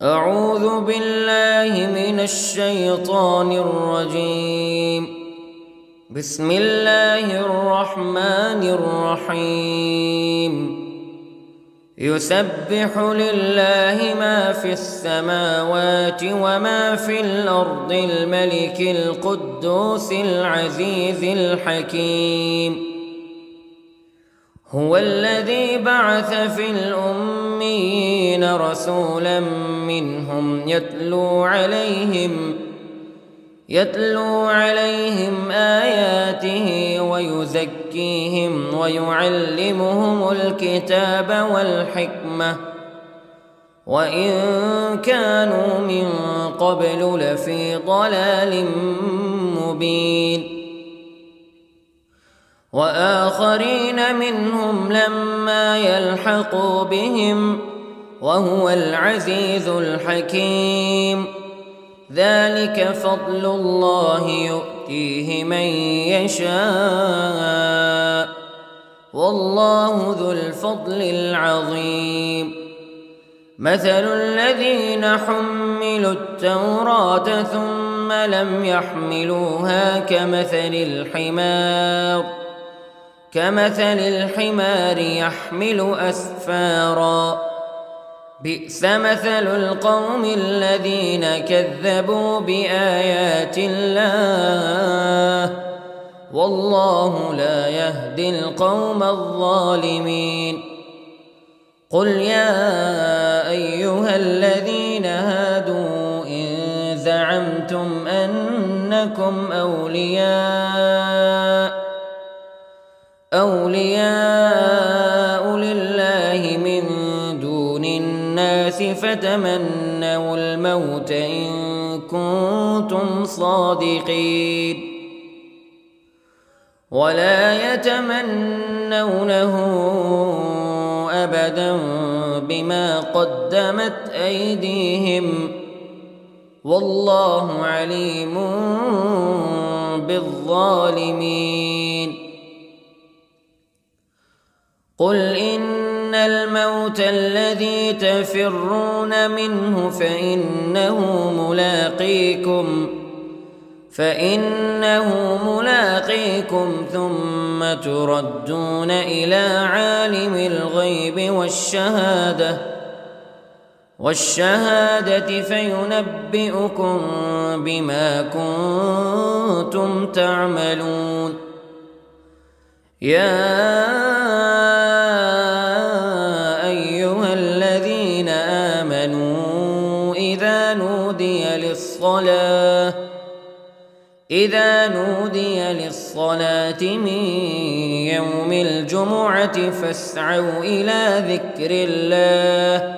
أعوذ بالله من الشيطان الرجيم. بسم الله الرحمن الرحيم. يسبح لله ما في السماوات وما في الأرض الملك القدوس العزيز الحكيم. هو الذي بعث في الأميين رسولا منهم يتلو عليهم آياته ويزكيهم ويعلمهم الكتاب والحكمة وإن كانوا من قبل لفي ضلال مبين. وآخرين منهم لما يلحقوا بهم وهو العزيز الحكيم. ذلك فضل الله يؤتيه من يشاء والله ذو الفضل العظيم. مثل الذين حملوا التوراة ثم لم يحملوها كمثل الحمار يحمل أسفارا. بئس مثل القوم الذين كذبوا بآيات الله والله لا يهدي القوم الظالمين. قل يا أيها الذين هادوا إن زعمتم أنكم أولياء لله من دون الناس فتمنوا الموت إن كنتم صادقين ولا يتمنونه أبدا بما قدمت أيديهم والله عليم بالظالمين. قل إن الموت الذي تفرون منه فإنه ملاقيكم ثم تردون إلى عالم الغيب والشهادة فينبئكم بما كنتم تعملون. يا أيها الذين آمنوا إذا نودي للصلاة من يوم الجمعة فاسعوا إلى ذكر الله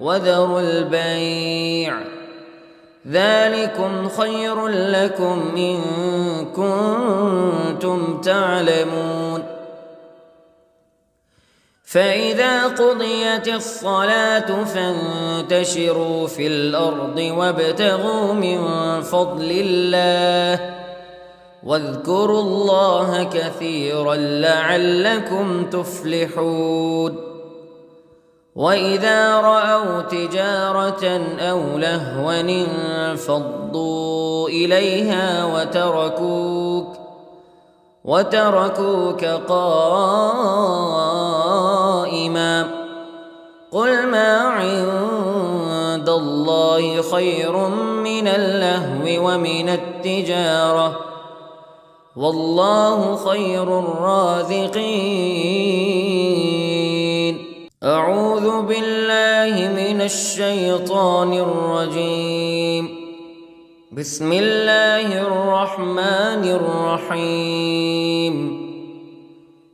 وذروا البيع ذلكم خير لكم إن كنتم تعلمون. فإذا قضيت الصلاة فانتشروا في الأرض وابتغوا من فضل الله واذكروا الله كثيرا لعلكم تفلحون. وإذا رأوا تجارة أو لهوا انفضوا إليها وتركوك قائما. قل ما عند الله خير من اللهو ومن التجارة والله خير الرازقين. أعوذ بالله من الشيطان الرجيم. بسم الله الرحمن الرحيم.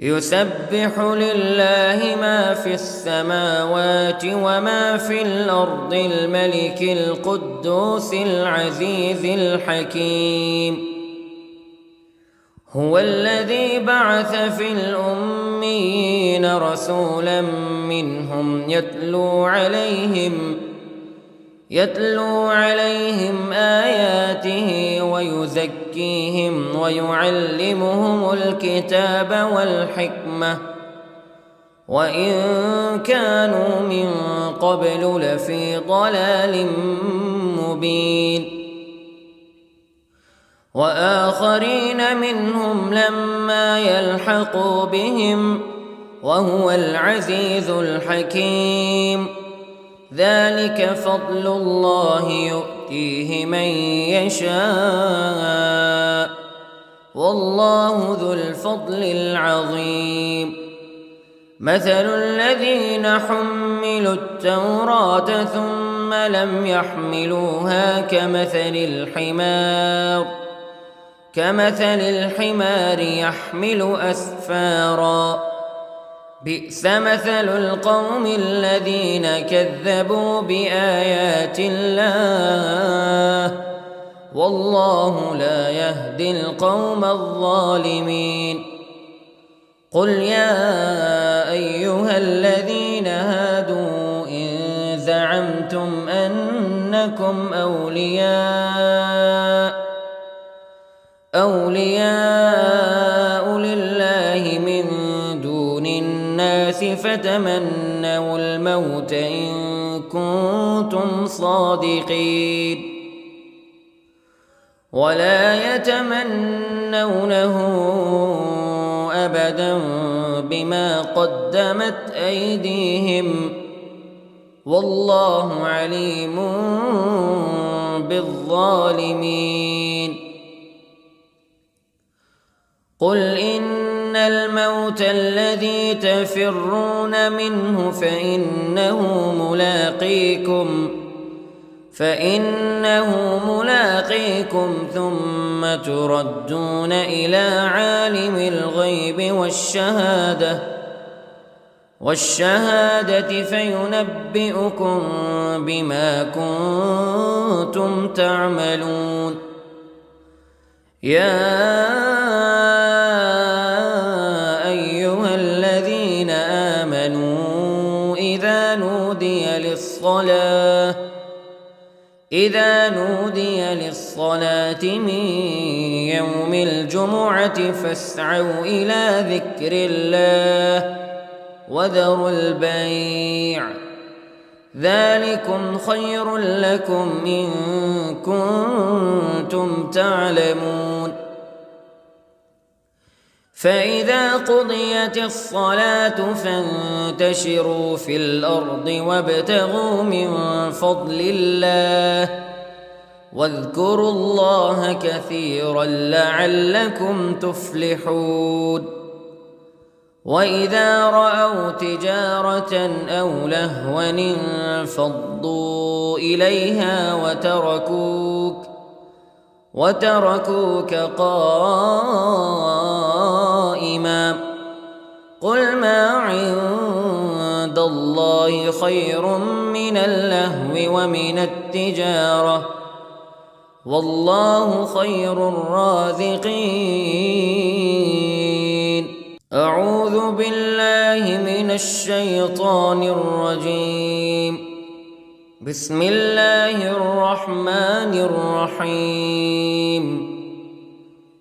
يسبح لله ما في السماوات وما في الأرض الملك القدوس العزيز الحكيم. هو الذي بعث في الأميين رسولا منهم يتلو عليهم آياته ويزكيهم ويعلمهم الكتاب والحكمة وإن كانوا من قبل لفي ضلال مبين. وآخرين منهم لما يلحقوا بهم وهو العزيز الحكيم. ذلك فضل الله يؤتيه من يشاء والله ذو الفضل العظيم. مثل الذين حملوا التوراة ثم لم يحملوها كمثل الحمار يحمل أسفارا. بئس مثل القوم الذين كذبوا بآيات الله والله لا يهدي القوم الظالمين. قل يا أيها الذين هادوا إن زعمتم أنكم أولياء لله من دون الناس فتمنوا الموت إن كنتم صادقين ولا يتمنونه أبدا بما قدمت أيديهم والله عليم بالظالمين. قل إن الموت الذي تفرون منه فإنه ملاقيكم ثم تردون إلى عالم الغيب والشهادة فينبئكم بما كنتم تعملون. يا أيها الذين آمنوا إذا نودي للصلاة من يوم الجمعة فاسعوا إلى ذكر الله وذروا البيع ذلكم خير لكم إن كنتم تعلمون. فإذا قضيت الصلاة فانتشروا في الأرض وابتغوا من فضل الله واذكروا الله كثيرا لعلكم تفلحون. وإذا رأوا تجارة أو لهوا انفضوا إليها وتركوك قائما. قل ما عند الله خير من اللهو ومن التجارة والله خير الرازقين. أعوذ بالله من الشيطان الرجيم. بسم الله الرحمن الرحيم.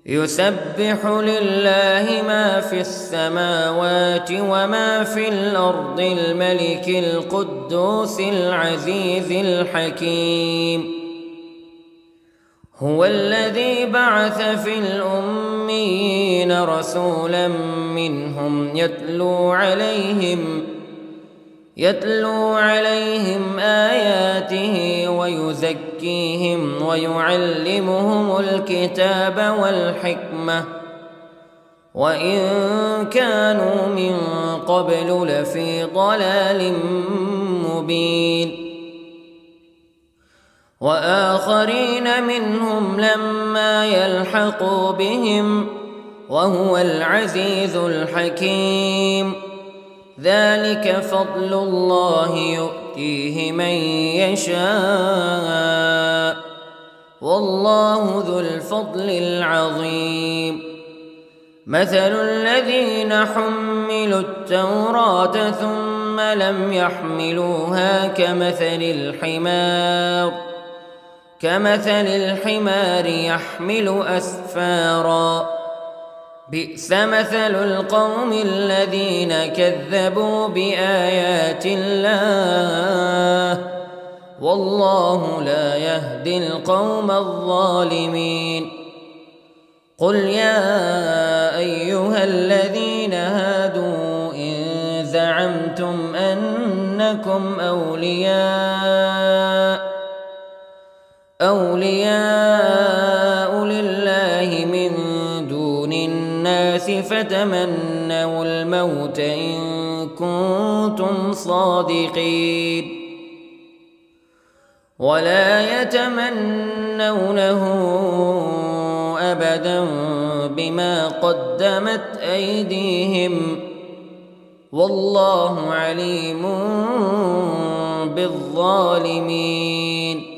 يسبح لله ما في السماوات وما في الأرض الملك القدوس العزيز الحكيم. هو الذي بعث في الأميين رسولا منهم يتلو عليهم آياته ويزكيهم ويعلمهم الكتاب والحكمة وإن كانوا من قبل لفي ضلال مبين. وآخرين منهم لما يلحقوا بهم وهو العزيز الحكيم. ذلك فضل الله يؤتيه من يشاء والله ذو الفضل العظيم. مثل الذين حملوا التوراة ثم لم يحملوها كمثل الحمار يحمل أسفارا. بئس مثل القوم الذين كذبوا بآيات الله والله لا يهدي القوم الظالمين. قل يا أيها الذين هادوا إن زعمتم أنكم أولياء لله من دون الناس فتمنوا الموت إن كنتم صادقين ولا يتمنونه أبدا بما قدمت أيديهم والله عليم بالظالمين.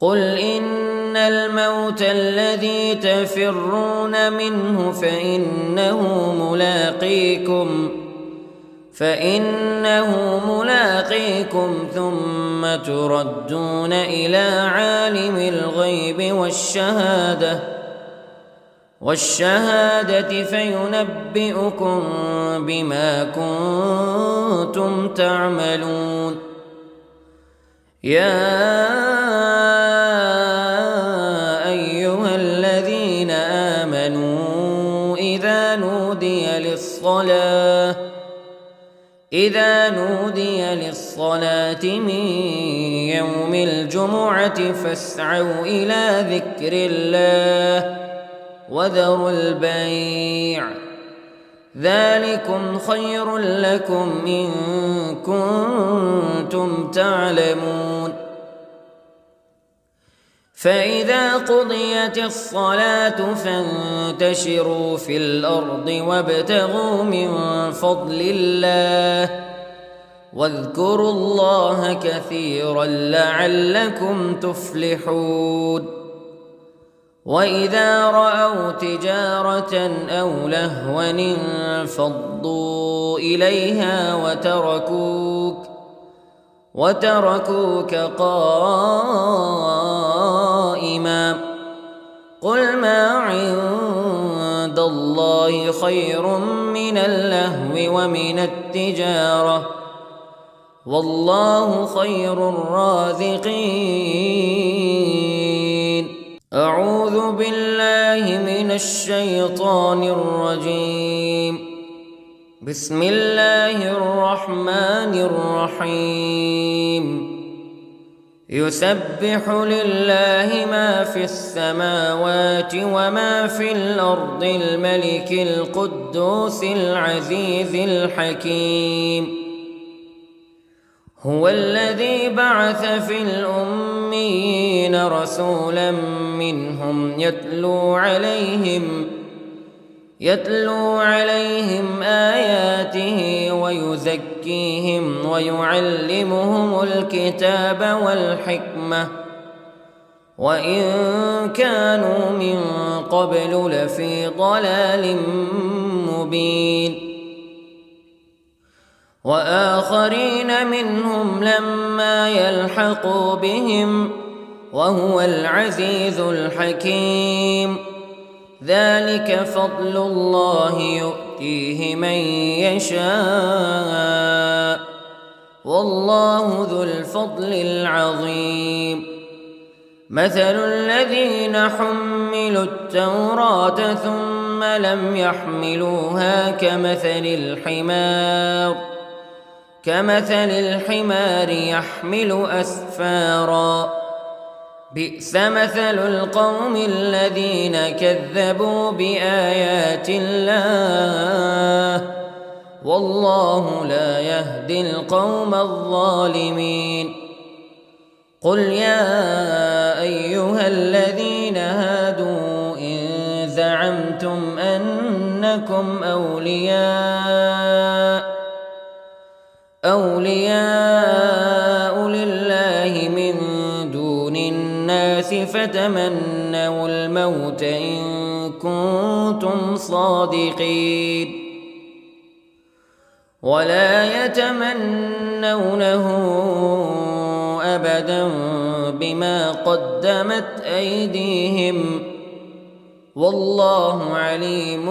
قل إن الموت الذي تفرون منه فإنه ملاقيكم ثم تردون إلى عالم الغيب والشهادة فينبئكم بما كنتم تعملون. يا أيها الذين آمنوا إذا نودي للصلاة من يوم الجمعة فاسعوا إلى ذكر الله وذروا البيع ذلكم خير لكم إن كنتم تعلمون. فإذا قضيت الصلاة فانتشروا في الأرض وابتغوا من فضل الله واذكروا الله كثيرا لعلكم تفلحون. وإذا رأوا تجارة أو لهوا انفضوا إليها وتركوك قائما قل ما عند الله خير من اللهو ومن التجارة والله خير الرازقين. أعوذ بالله من الشيطان الرجيم. بسم الله الرحمن الرحيم. يسبح لله ما في السماوات وما في الأرض الملك القدوس العزيز الحكيم. هو الذي بعث في الأميين رسولا منهم يتلو عليهم آياته ويزكيهم ويعلمهم الكتاب والحكمة وإن كانوا من قبل لفي ضلال مبين. وآخرين منهم لما يلحقوا بهم وهو العزيز الحكيم. ذلك فضل الله يؤتيه من يشاء والله ذو الفضل العظيم. مثل الذين حملوا التوراة ثم لم يحملوها كمثل الحمار يحمل أسفارا بئس مثل القوم الذين كذبوا بآيات الله والله لا يهدي القوم الظالمين. قل يا أيها الذين هادوا إن زعمتم أنكم أولياء لله من دون الناس فتمنوا الموت إن كنتم صادقين ولا يتمنونه أبدا بما قدمت أيديهم والله عليم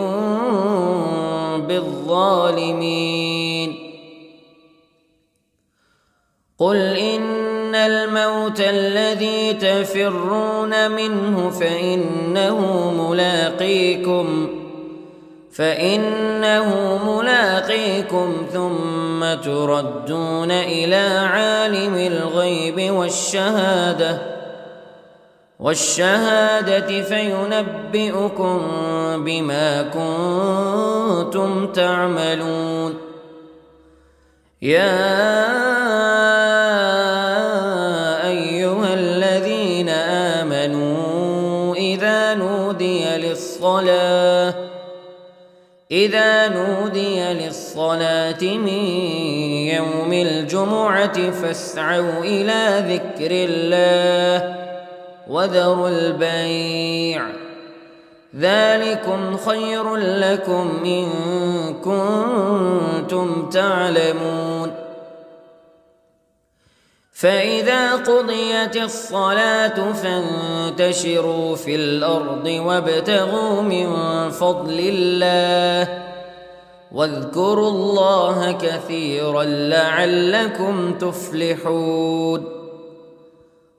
بالظالمين. قل إن الموت الذي تفرون منه فإنه ملاقيكم ثم تردون إلى عالم الغيب والشهادة فينبئكم بما كنتم تعملون. يا أيها الذين آمنوا إذا نودي للصلاة من يوم الجمعة فاسعوا إلى ذكر الله وذروا البيع ذلكم خير لكم إن كنتم تعلمون. فإذا قضيت الصلاة فانتشروا في الأرض وابتغوا من فضل الله واذكروا الله كثيرا لعلكم تفلحون.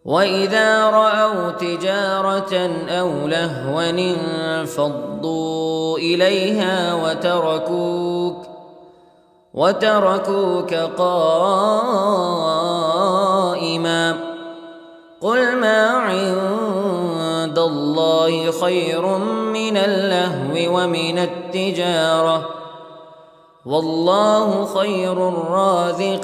وإذا رأوا تجارة أو لهوا انفضوا إليها وتركوك قائما قل ما عند الله خير من اللهو ومن التجارة والله خير الرازقين.